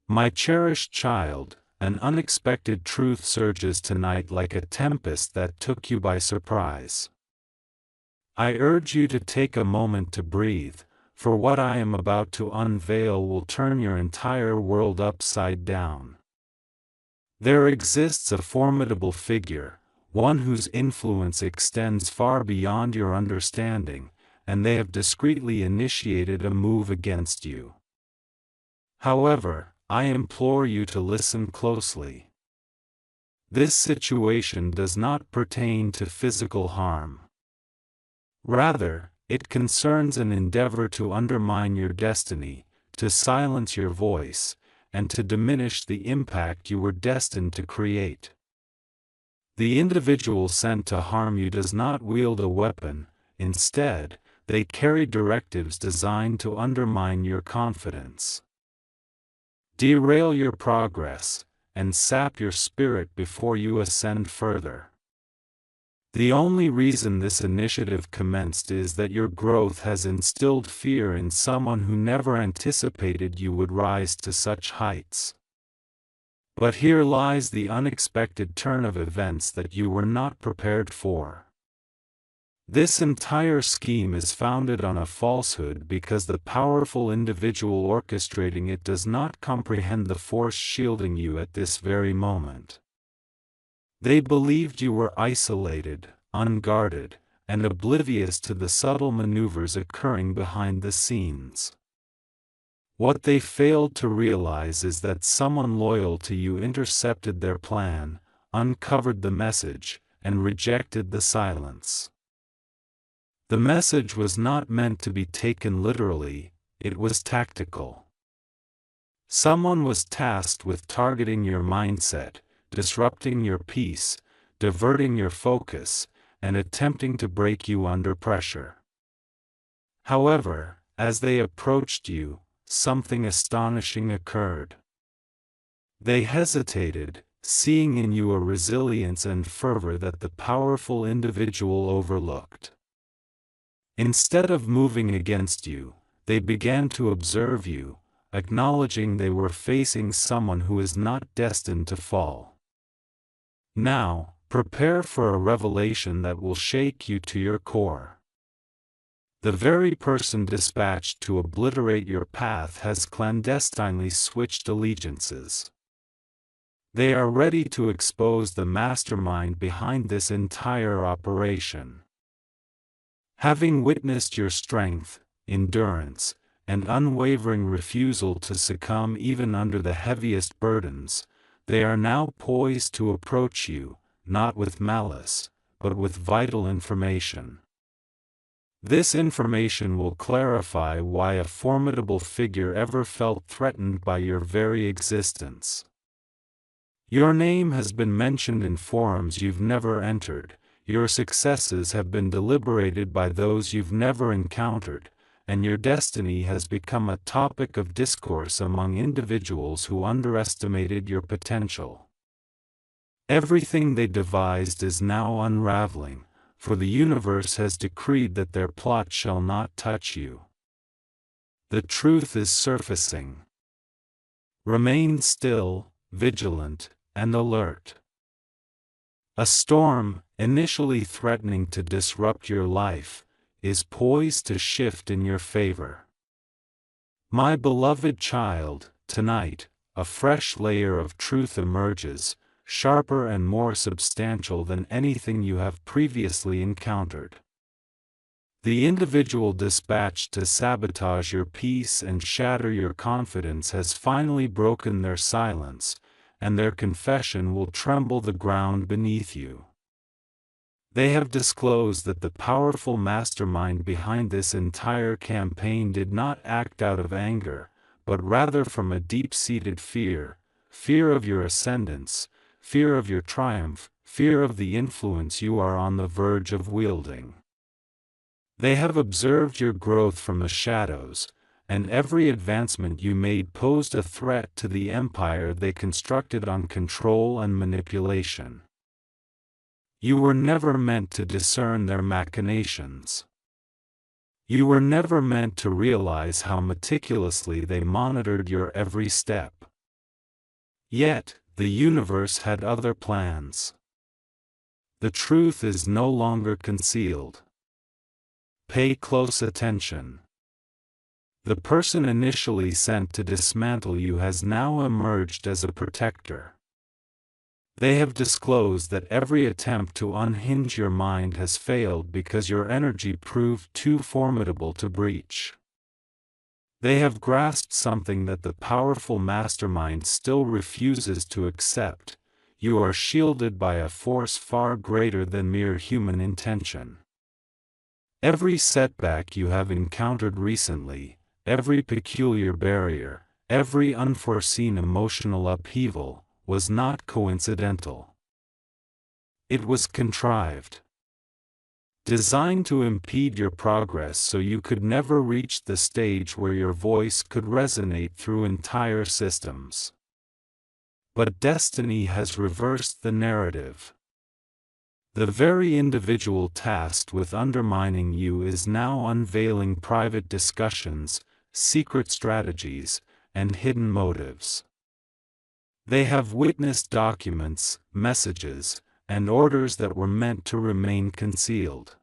My cherished child, an unexpected truth surges tonight like a tempest that took you by surprise. I urge you to take a moment to breathe, for what I am about to unveil will turn your entire world upside down. There exists a formidable figure, one whose influence extends far beyond your understanding, and they have discreetly initiated a move against you. However, I implore you to listen closely. This situation does not pertain to physical harm. Rather, it concerns an endeavor to undermine your destiny, to silence your voice, and to diminish the impact you were destined to create. The individual sent to harm you does not wield a weapon. Instead, they carry directives designed to undermine your confidence, derail your progress, and sap your spirit before you ascend further. The only reason this initiative commenced is that your growth has instilled fear in someone who never anticipated you would rise to such heights. But here lies the unexpected turn of events that you were not prepared for. This entire scheme is founded on a falsehood because the powerful individual orchestrating it does not comprehend the force shielding you at this very moment. They believed you were isolated, unguarded, and oblivious to the subtle maneuvers occurring behind the scenes. What they failed to realize is that someone loyal to you intercepted their plan, uncovered the message, and rejected the silence. The message was not meant to be taken literally, it was tactical. Someone was tasked with targeting your mindset, disrupting your peace, diverting your focus, and attempting to break you under pressure. However, as they approached you, something astonishing occurred. They hesitated, seeing in you a resilience and fervor that the powerful individual overlooked. Instead of moving against you, they began to observe you, acknowledging they were facing someone who is not destined to fall. Now, prepare for a revelation that will shake you to your core. The very person dispatched to obliterate your path has clandestinely switched allegiances. They are ready to expose the mastermind behind this entire operation. Having witnessed your strength, endurance, and unwavering refusal to succumb even under the heaviest burdens, they are now poised to approach you, not with malice, but with vital information. This information will clarify why a formidable figure ever felt threatened by your very existence. Your name has been mentioned in forums you've never entered, your successes have been deliberated by those you've never encountered, and your destiny has become a topic of discourse among individuals who underestimated your potential. Everything they devised is now unraveling, for the universe has decreed that their plot shall not touch you. The truth is surfacing. Remain still, vigilant, and alert. A storm, initially threatening to disrupt your life, is poised to shift in your favor. My beloved child, tonight, a fresh layer of truth emerges, sharper and more substantial than anything you have previously encountered. The individual dispatched to sabotage your peace and shatter your confidence has finally broken their silence, and their confession will tremble the ground beneath you. They have disclosed that the powerful mastermind behind this entire campaign did not act out of anger, but rather from a deep-seated fear, fear of your ascendance, fear of your triumph, fear of the influence you are on the verge of wielding. They have observed your growth from the shadows, and every advancement you made posed a threat to the empire they constructed on control and manipulation. You were never meant to discern their machinations. You were never meant to realize how meticulously they monitored your every step. Yet, the universe had other plans. The truth is no longer concealed. Pay close attention. The person initially sent to dismantle you has now emerged as a protector. They have disclosed that every attempt to unhinge your mind has failed because your energy proved too formidable to breach. They have grasped something that the powerful mastermind still refuses to accept: you are shielded by a force far greater than mere human intention. Every setback you have encountered recently, every peculiar barrier, every unforeseen emotional upheaval, was not coincidental. It was contrived. Designed to impede your progress so you could never reach the stage where your voice could resonate through entire systems. But destiny has reversed the narrative. The very individual tasked with undermining you is now unveiling private discussions, secret strategies, and hidden motives. They have witnessed documents, messages, and orders that were meant to remain concealed.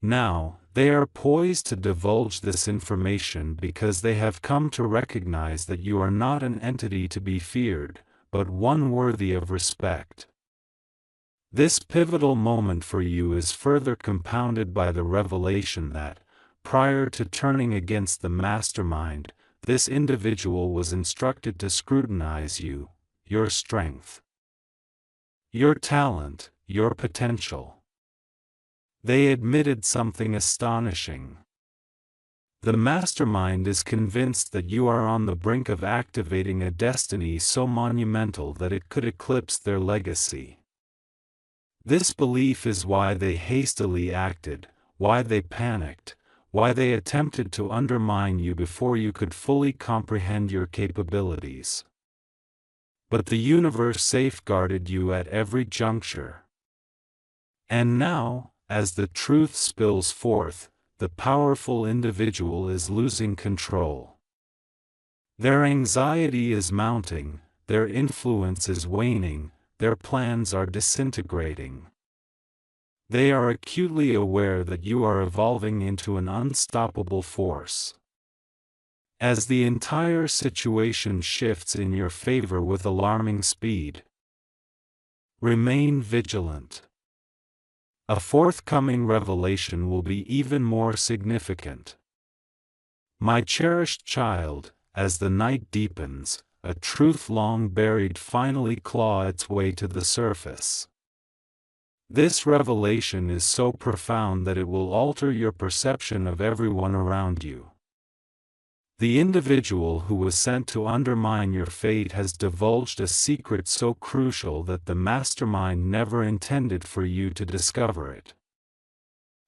Now, they are poised to divulge this information because they have come to recognize that you are not an entity to be feared, but one worthy of respect. This pivotal moment for you is further compounded by the revelation that, prior to turning against the mastermind, this individual was instructed to scrutinize you, your strength, your talent, your potential. They admitted something astonishing. The mastermind is convinced that you are on the brink of activating a destiny so monumental that it could eclipse their legacy. This belief is why they hastily acted, why they panicked, why they attempted to undermine you before you could fully comprehend your capabilities. But the universe safeguarded you at every juncture. And now, as the truth spills forth, the powerful individual is losing control. Their anxiety is mounting, their influence is waning, their plans are disintegrating. They are acutely aware that you are evolving into an unstoppable force. As the entire situation shifts in your favor with alarming speed, remain vigilant. A forthcoming revelation will be even more significant. My cherished child, as the night deepens, a truth long buried finally claws its way to the surface. This revelation is so profound that it will alter your perception of everyone around you. The individual who was sent to undermine your fate has divulged a secret so crucial that the mastermind never intended for you to discover it.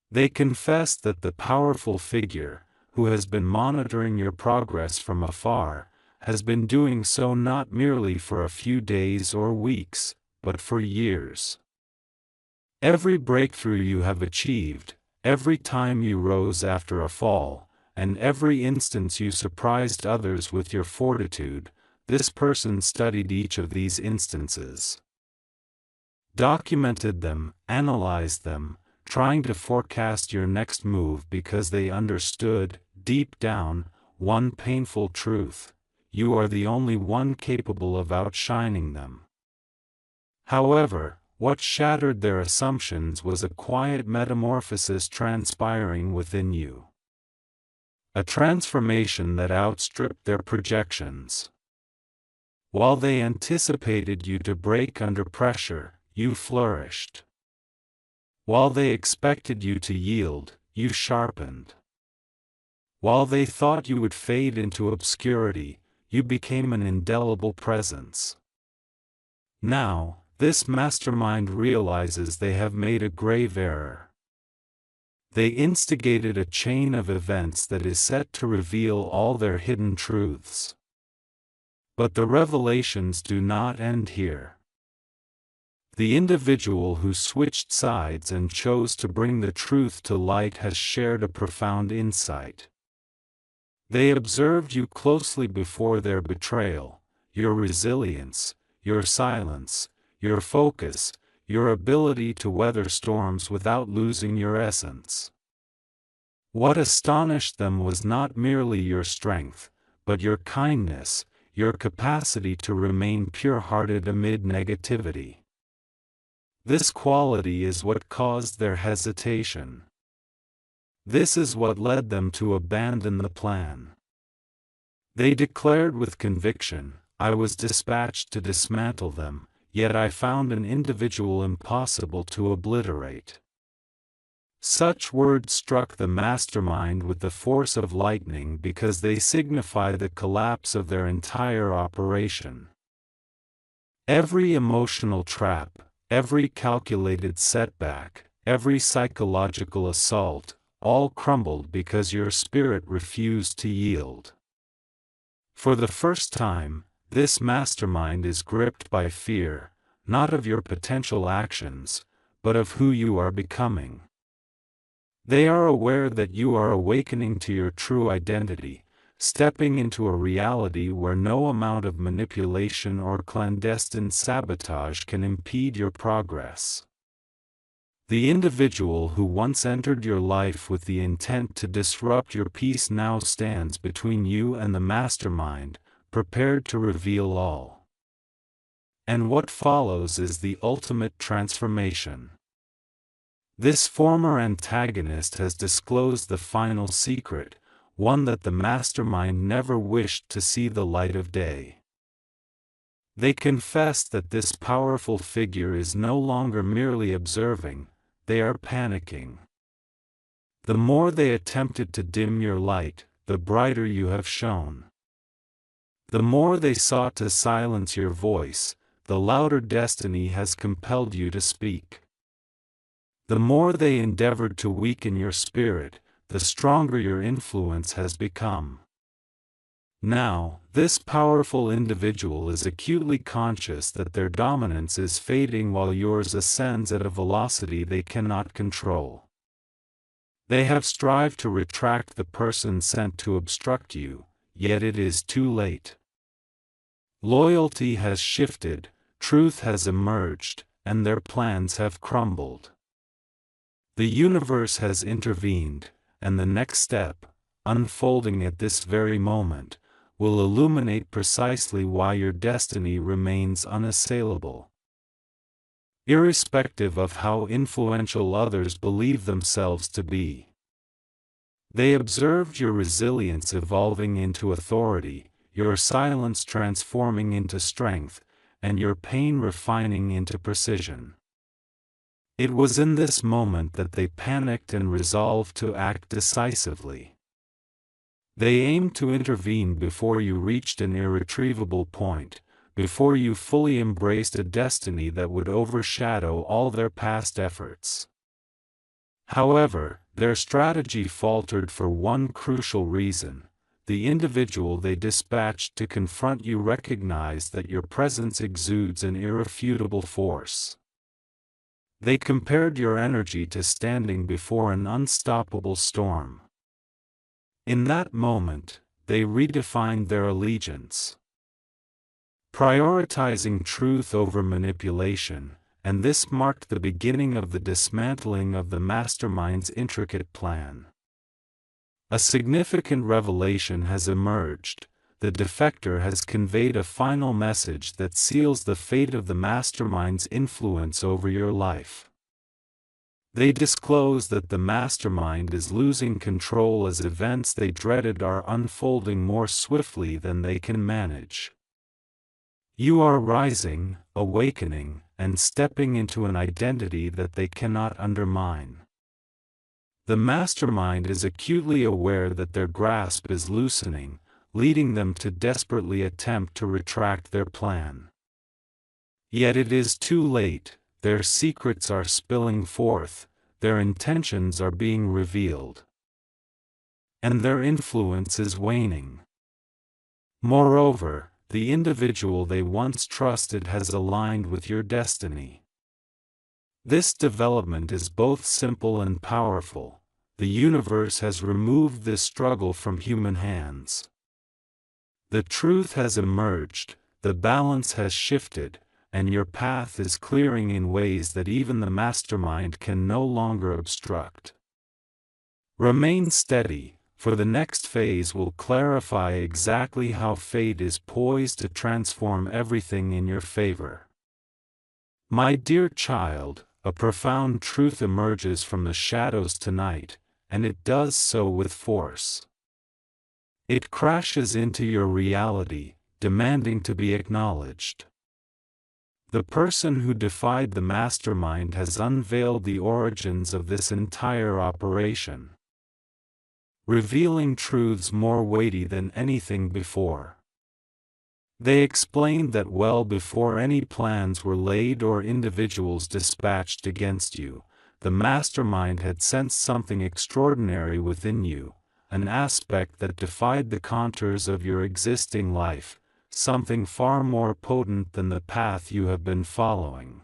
They confess that the powerful figure, who has been monitoring your progress from afar, has been doing so not merely for a few days or weeks, but for years. Every breakthrough you have achieved, every time you rose after a fall, and every instance you surprised others with your fortitude, this person studied each of these instances, documented them, analyzed them, trying to forecast your next move because they understood, deep down, one painful truth: you are the only one capable of outshining them. However, what shattered their assumptions was a quiet metamorphosis transpiring within you. A transformation that outstripped their projections. While they anticipated you to break under pressure, you flourished. While they expected you to yield, you sharpened. While they thought you would fade into obscurity, you became an indelible presence. Now, this mastermind realizes they have made a grave error. They instigated a chain of events that is set to reveal all their hidden truths. But the revelations do not end here. The individual who switched sides and chose to bring the truth to light has shared a profound insight. They observed you closely before their betrayal, your resilience, your silence, your focus, your ability to weather storms without losing your essence. What astonished them was not merely your strength, but your kindness, your capacity to remain pure-hearted amid negativity. This quality is what caused their hesitation. This is what led them to abandon the plan. They declared with conviction, "I was dispatched to dismantle them, yet I found an individual impossible to obliterate." Such words struck the mastermind with the force of lightning because they signify the collapse of their entire operation. Every emotional trap, every calculated setback, every psychological assault, all crumbled because your spirit refused to yield. For the first time, this mastermind is gripped by fear, not of your potential actions, but of who you are becoming. They are aware that you are awakening to your true identity, stepping into a reality where no amount of manipulation or clandestine sabotage can impede your progress. The individual who once entered your life with the intent to disrupt your peace now stands between you and the mastermind, prepared to reveal all. And what follows is the ultimate transformation. This former antagonist has disclosed the final secret, one that the mastermind never wished to see the light of day. They confess that this powerful figure is no longer merely observing, they are panicking. The more they attempted to dim your light, the brighter you have shone. The more they sought to silence your voice, the louder destiny has compelled you to speak. The more they endeavored to weaken your spirit, the stronger your influence has become. Now, this powerful individual is acutely conscious that their dominance is fading while yours ascends at a velocity they cannot control. They have strived to retract the person sent to obstruct you, yet it is too late. Loyalty has shifted, truth has emerged, and their plans have crumbled. The universe has intervened, and the next step, unfolding at this very moment, will illuminate precisely why your destiny remains unassailable. Irrespective of how influential others believe themselves to be. They observed your resilience evolving into authority, your silence transforming into strength, and your pain refining into precision. It was in this moment that they panicked and resolved to act decisively. They aimed to intervene before you reached an irretrievable point, before you fully embraced a destiny that would overshadow all their past efforts. However, their strategy faltered for one crucial reason: the individual they dispatched to confront you recognized that your presence exudes an irrefutable force. They compared your energy to standing before an unstoppable storm. In that moment, they redefined their allegiance, prioritizing truth over manipulation, and this marked the beginning of the dismantling of the mastermind's intricate plan. A significant revelation has emerged. The defector has conveyed a final message that seals the fate of the mastermind's influence over your life. They disclose that the mastermind is losing control as events they dreaded are unfolding more swiftly than they can manage. You are rising, awakening, and stepping into an identity that they cannot undermine. The mastermind is acutely aware that their grasp is loosening, leading them to desperately attempt to retract their plan. Yet it is too late. Their secrets are spilling forth, their intentions are being revealed, and their influence is waning. Moreover, the individual they once trusted has aligned with your destiny. This development is both simple and powerful. The universe has removed this struggle from human hands. The truth has emerged, the balance has shifted, and your path is clearing in ways that even the mastermind can no longer obstruct. Remain steady, for the next phase will clarify exactly how fate is poised to transform everything in your favor. My dear child, a profound truth emerges from the shadows tonight, and it does so with force. It crashes into your reality, demanding to be acknowledged. The person who defied the mastermind has unveiled the origins of this entire operation, revealing truths more weighty than anything before. They explained that well before any plans were laid or individuals dispatched against you, the mastermind had sensed something extraordinary within you, an aspect that defied the contours of your existing life, something far more potent than the path you have been following.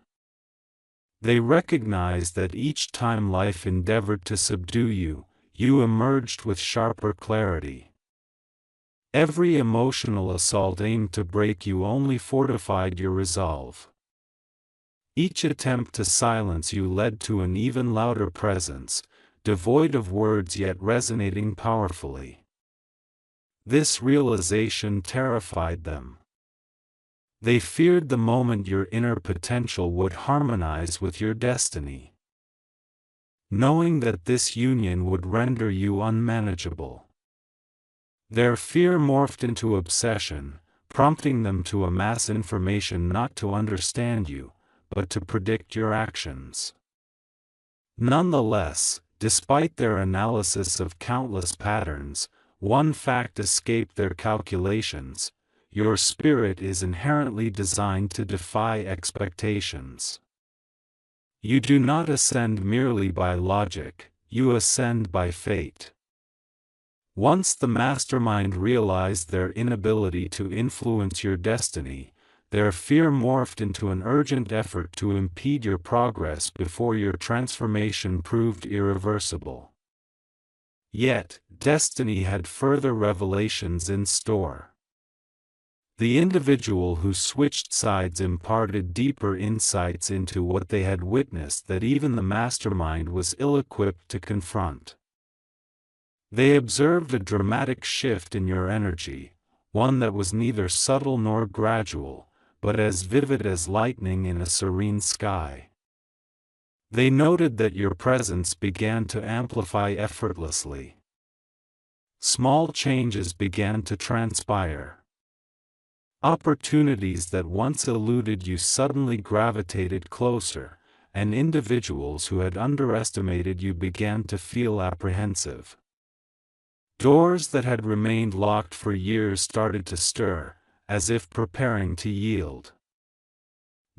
They recognized that each time life endeavored to subdue you, you emerged with sharper clarity. Every emotional assault aimed to break you only fortified your resolve. Each attempt to silence you led to an even louder presence, devoid of words yet resonating powerfully. This realization terrified them. They feared the moment your inner potential would harmonize with your destiny, knowing that this union would render you unmanageable. Their fear morphed into obsession, prompting them to amass information not to understand you, but to predict your actions. Nonetheless, despite their analysis of countless patterns, one fact escaped their calculations: your spirit is inherently designed to defy expectations. You do not ascend merely by logic, you ascend by fate. Once the mastermind realized their inability to influence your destiny, their fear morphed into an urgent effort to impede your progress before your transformation proved irreversible. Yet, destiny had further revelations in store. The individual who switched sides imparted deeper insights into what they had witnessed that even the mastermind was ill-equipped to confront. They observed a dramatic shift in your energy, one that was neither subtle nor gradual, but as vivid as lightning in a serene sky. They noted that your presence began to amplify effortlessly. Small changes began to transpire. Opportunities that once eluded you suddenly gravitated closer, and individuals who had underestimated you began to feel apprehensive. Doors that had remained locked for years started to stir, as if preparing to yield.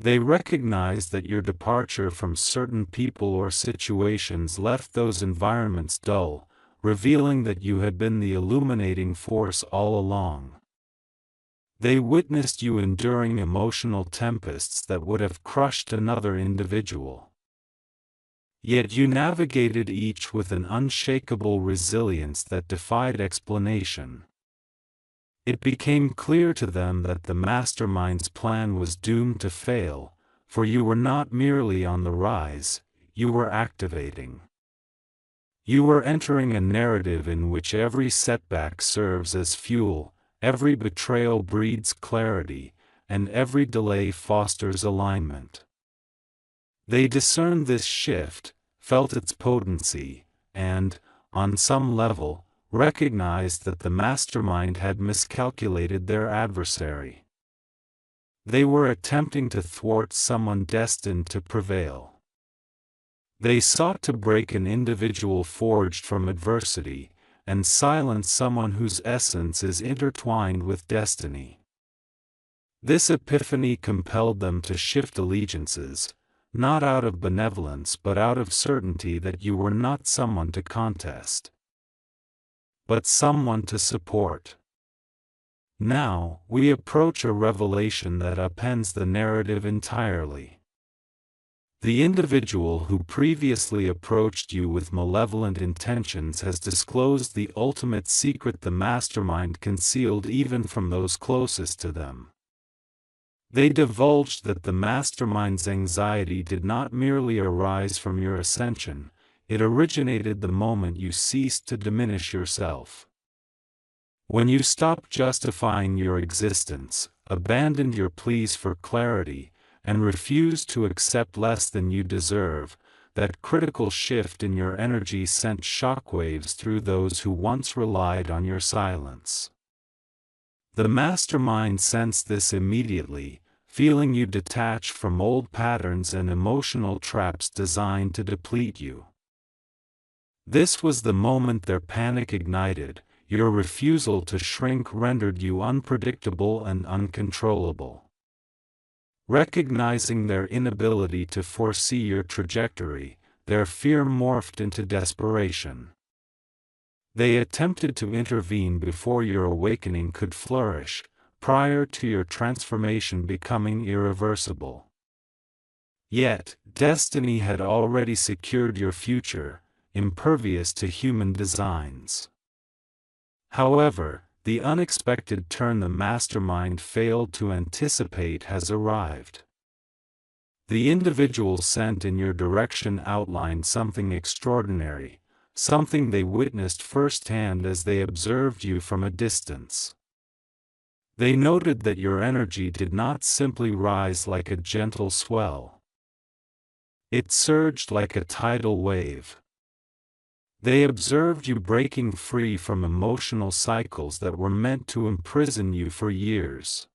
They recognized that your departure from certain people or situations left those environments dull, revealing that you had been the illuminating force all along. They witnessed you enduring emotional tempests that would have crushed another individual. Yet you navigated each with an unshakable resilience that defied explanation. It became clear to them that the mastermind's plan was doomed to fail, for you were not merely on the rise, you were activating. You were entering a narrative in which every setback serves as fuel, every betrayal breeds clarity, and every delay fosters alignment. They discerned this shift, felt its potency, and, on some level, recognized that the mastermind had miscalculated their adversary. They were attempting to thwart someone destined to prevail. They sought to break an individual forged from adversity, and silence someone whose essence is intertwined with destiny. This epiphany compelled them to shift allegiances, not out of benevolence but out of certainty that you were not someone to contest, but someone to support. Now, we approach a revelation that upends the narrative entirely. The individual who previously approached you with malevolent intentions has disclosed the ultimate secret the mastermind concealed even from those closest to them. They divulged that the mastermind's anxiety did not merely arise from your ascension, it originated the moment you ceased to diminish yourself. When you stopped justifying your existence, abandoned your pleas for clarity, and refused to accept less than you deserve, that critical shift in your energy sent shockwaves through those who once relied on your silence. The mastermind sensed this immediately, feeling you detached from old patterns and emotional traps designed to deplete you. This was the moment their panic ignited. Your refusal to shrink rendered you unpredictable and uncontrollable. Recognizing their inability to foresee your trajectory, their fear morphed into desperation. They attempted to intervene before your awakening could flourish, prior to your transformation becoming irreversible. Yet, destiny had already secured your future, impervious to human designs. However, the unexpected turn the mastermind failed to anticipate has arrived. The individual sent in your direction outlined something extraordinary, something they witnessed firsthand as they observed you from a distance. They noted that your energy did not simply rise like a gentle swell. It surged like a tidal wave. They observed you breaking free from emotional cycles that were meant to imprison you for years.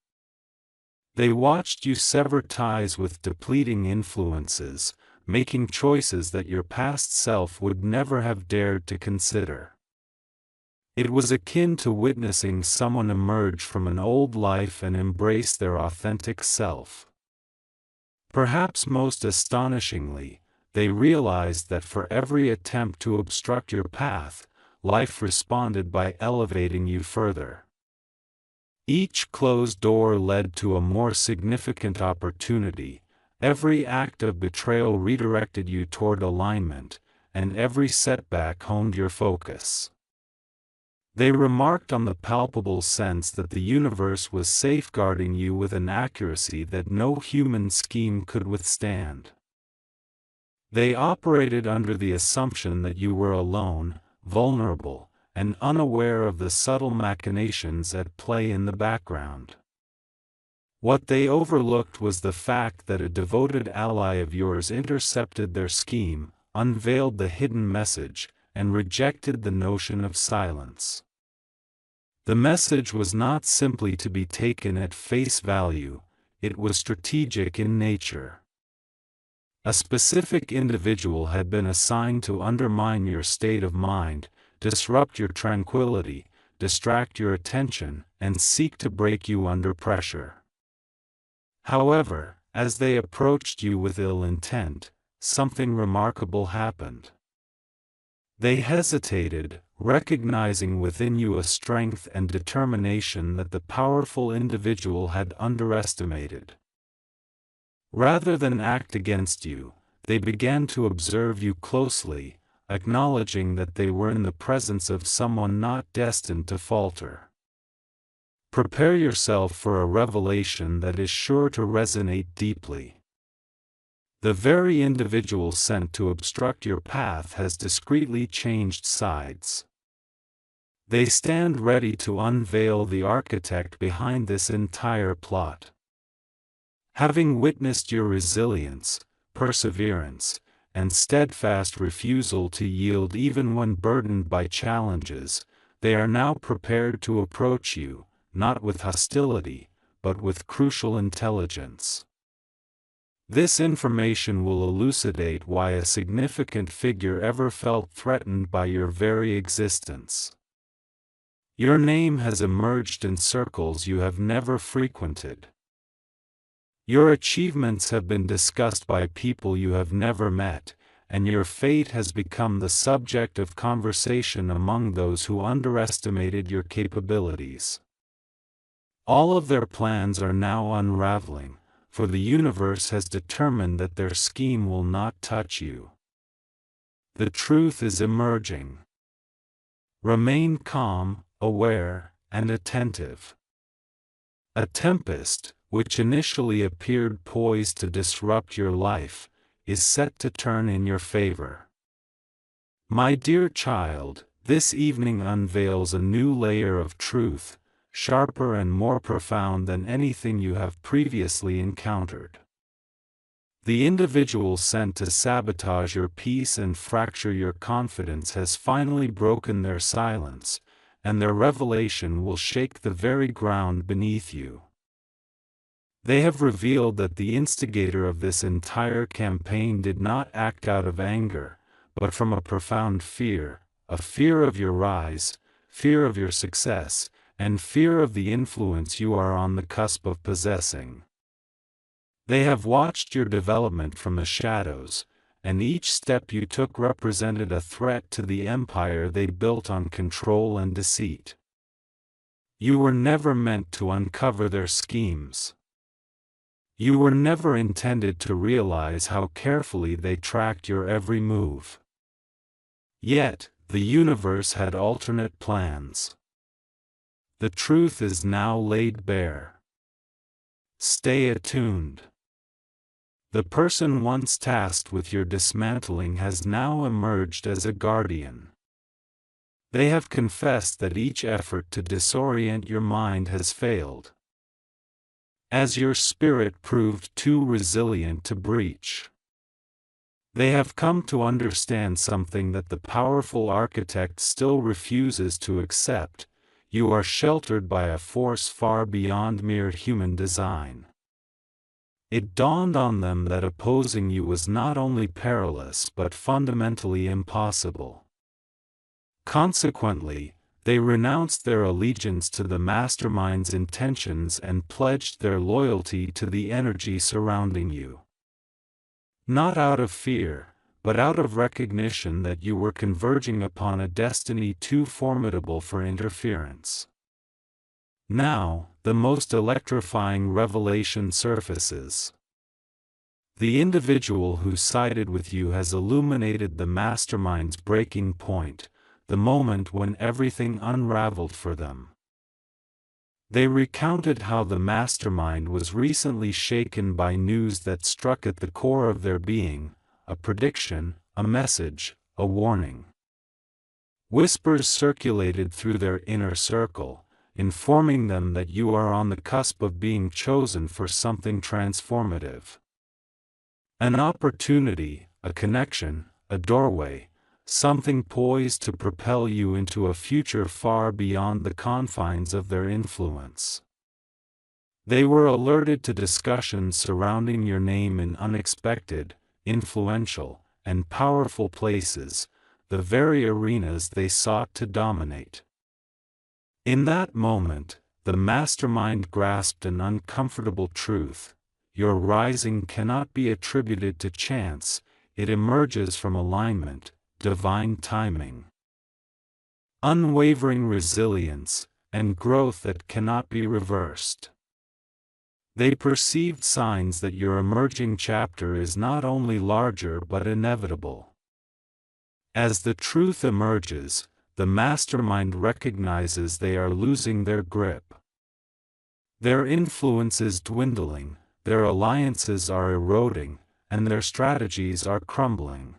They watched you sever ties with depleting influences, making choices that your past self would never have dared to consider. It was akin to witnessing someone emerge from an old life and embrace their authentic self. Perhaps most astonishingly, they realized that for every attempt to obstruct your path, life responded by elevating you further. Each closed door led to a more significant opportunity, every act of betrayal redirected you toward alignment, and every setback honed your focus. They remarked on the palpable sense that the universe was safeguarding you with an accuracy that no human scheme could withstand. They operated under the assumption that you were alone, vulnerable, and unaware of the subtle machinations at play in the background. What they overlooked was the fact that a devoted ally of yours intercepted their scheme, unveiled the hidden message, and rejected the notion of silence. The message was not simply to be taken at face value, it was strategic in nature. A specific individual had been assigned to undermine your state of mind, disrupt your tranquility, distract your attention, and seek to break you under pressure. However, as they approached you with ill intent, something remarkable happened. They hesitated, recognizing within you a strength and determination that the powerful individual had underestimated. Rather than act against you, they began to observe you closely, acknowledging that they were in the presence of someone not destined to falter. Prepare yourself for a revelation that is sure to resonate deeply. The very individual sent to obstruct your path has discreetly changed sides. They stand ready to unveil the architect behind this entire plot. Having witnessed your resilience, perseverance, and steadfast refusal to yield even when burdened by challenges, they are now prepared to approach you, not with hostility, but with crucial intelligence. This information will elucidate why a significant figure ever felt threatened by your very existence. Your name has emerged in circles you have never frequented. Your achievements have been discussed by people you have never met, and your fate has become the subject of conversation among those who underestimated your capabilities. All of their plans are now unraveling, for the universe has determined that their scheme will not touch you. The truth is emerging. Remain calm, aware, and attentive. A tempest, which initially appeared poised to disrupt your life, is set to turn in your favor. My dear child, this evening unveils a new layer of truth, sharper and more profound than anything you have previously encountered. The individual sent to sabotage your peace and fracture your confidence has finally broken their silence, and their revelation will shake the very ground beneath you. They have revealed that the instigator of this entire campaign did not act out of anger, but from a profound fear, a fear of your rise, fear of your success, and fear of the influence you are on the cusp of possessing. They have watched your development from the shadows, and each step you took represented a threat to the empire they built on control and deceit. You were never meant to uncover their schemes. You were never intended to realize how carefully they tracked your every move. Yet, the universe had alternate plans. The truth is now laid bare. Stay attuned. The person once tasked with your dismantling has now emerged as a guardian. They have confessed that each effort to disorient your mind has failed, as your spirit proved too resilient to breach. They have come to understand something that the powerful architect still refuses to accept: you are sheltered by a force far beyond mere human design. It dawned on them that opposing you was not only perilous but fundamentally impossible. Consequently, they renounced their allegiance to the mastermind's intentions and pledged their loyalty to the energy surrounding you. Not out of fear, but out of recognition that you were converging upon a destiny too formidable for interference. Now, the most electrifying revelation surfaces. The individual who sided with you has illuminated the mastermind's breaking point, the moment when everything unraveled for them. They recounted how the mastermind was recently shaken by news that struck at the core of their being: a prediction, a message, a warning. Whispers circulated through their inner circle, informing them that you are on the cusp of being chosen for something transformative. An opportunity, a connection, a doorway, something poised to propel you into a future far beyond the confines of their influence. They were alerted to discussions surrounding your name in unexpected, influential, and powerful places, the very arenas they sought to dominate. In that moment, the mastermind grasped an uncomfortable truth: your rising cannot be attributed to chance, it emerges from alignment, divine timing, unwavering resilience, and growth that cannot be reversed. They perceived signs that your emerging chapter is not only larger but inevitable. As the truth emerges, the mastermind recognizes they are losing their grip. Their influence is dwindling, their alliances are eroding, and their strategies are crumbling.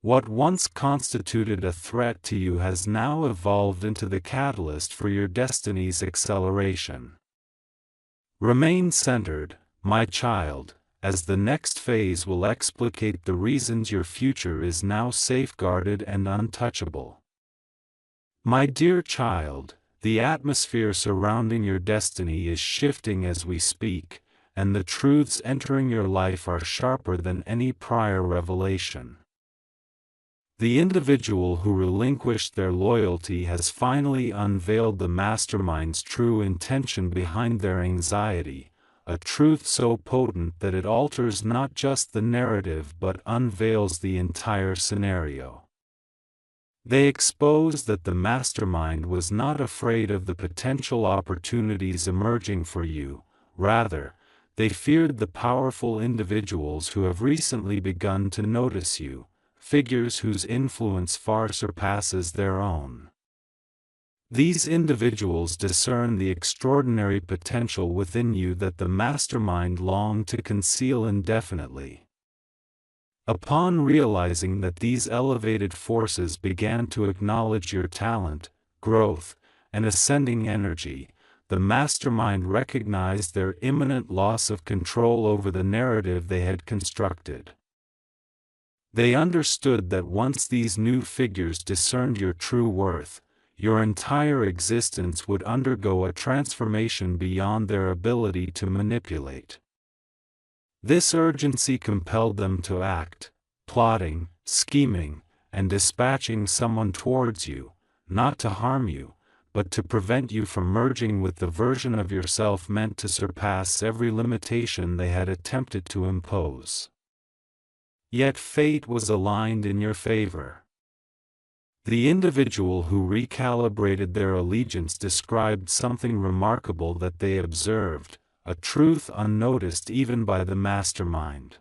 What once constituted a threat to you has now evolved into the catalyst for your destiny's acceleration. Remain centered, my child, as the next phase will explicate the reasons your future is now safeguarded and untouchable. My dear child, the atmosphere surrounding your destiny is shifting as we speak, and the truths entering your life are sharper than any prior revelation. The individual who relinquished their loyalty has finally unveiled the mastermind's true intention behind their anxiety, a truth so potent that it alters not just the narrative but unveils the entire scenario. They exposed that the mastermind was not afraid of the potential opportunities emerging for you; rather, they feared the powerful individuals who have recently begun to notice you, figures whose influence far surpasses their own. These individuals discern the extraordinary potential within you that the mastermind longed to conceal indefinitely. Upon realizing that these elevated forces began to acknowledge your talent, growth, and ascending energy, the mastermind recognized their imminent loss of control over the narrative they had constructed. They understood that once these new figures discerned your true worth, your entire existence would undergo a transformation beyond their ability to manipulate. This urgency compelled them to act, plotting, scheming, and dispatching someone towards you, not to harm you, but to prevent you from merging with the version of yourself meant to surpass every limitation they had attempted to impose. Yet fate was aligned in your favor. The individual who recalibrated their allegiance described something remarkable that they observed, a truth unnoticed even by the mastermind.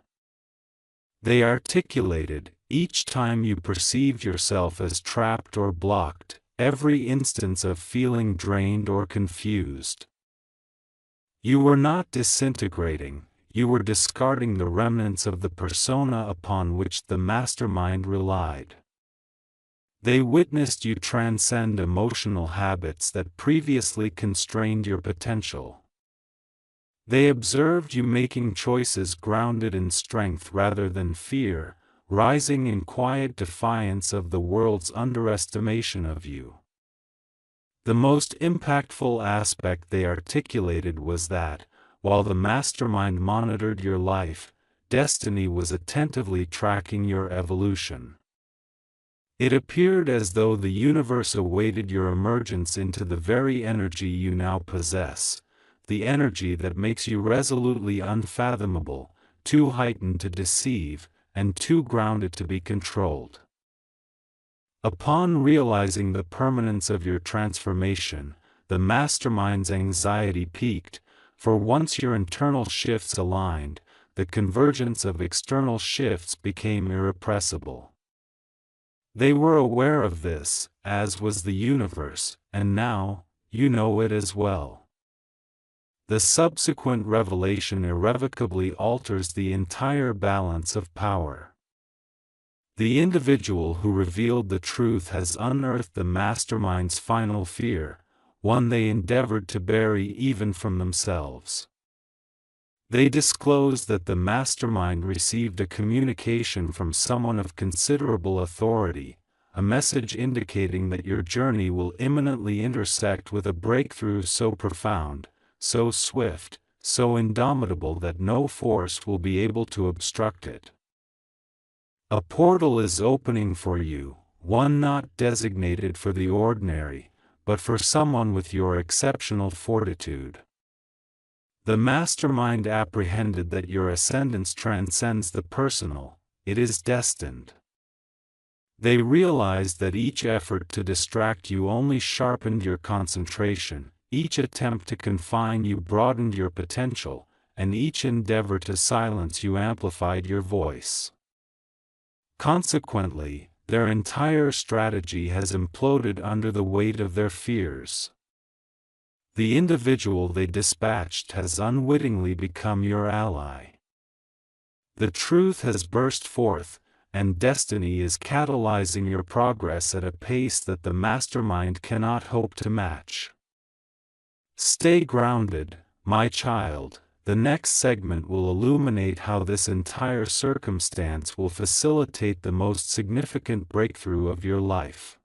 They articulated, each time you perceived yourself as trapped or blocked, every instance of feeling drained or confused. You were not disintegrating, you were discarding the remnants of the persona upon which the mastermind relied. They witnessed you transcend emotional habits that previously constrained your potential. They observed you making choices grounded in strength rather than fear, rising in quiet defiance of the world's underestimation of you. The most impactful aspect they articulated was that, while the mastermind monitored your life, destiny was attentively tracking your evolution. It appeared as though the universe awaited your emergence into the very energy you now possess, the energy that makes you resolutely unfathomable, too heightened to deceive, and too grounded to be controlled. Upon realizing the permanence of your transformation, the mastermind's anxiety peaked, for once your internal shifts aligned, the convergence of external shifts became irrepressible. They were aware of this, as was the universe, and now, you know it as well. The subsequent revelation irrevocably alters the entire balance of power. The individual who revealed the truth has unearthed the mastermind's final fear, one they endeavored to bury even from themselves. They disclosed that the mastermind received a communication from someone of considerable authority, a message indicating that your journey will imminently intersect with a breakthrough so profound, so swift, so indomitable that no force will be able to obstruct it. A portal is opening for you, one not designated for the ordinary, but for someone with your exceptional fortitude. The mastermind apprehended that your ascendance transcends the personal, it is destined. They realized that each effort to distract you only sharpened your concentration, each attempt to confine you broadened your potential, and each endeavor to silence you amplified your voice. Consequently, their entire strategy has imploded under the weight of their fears. The individual they dispatched has unwittingly become your ally. The truth has burst forth, and destiny is catalyzing your progress at a pace that the mastermind cannot hope to match. Stay grounded, my child. The next segment will illuminate how this entire circumstance will facilitate the most significant breakthrough of your life.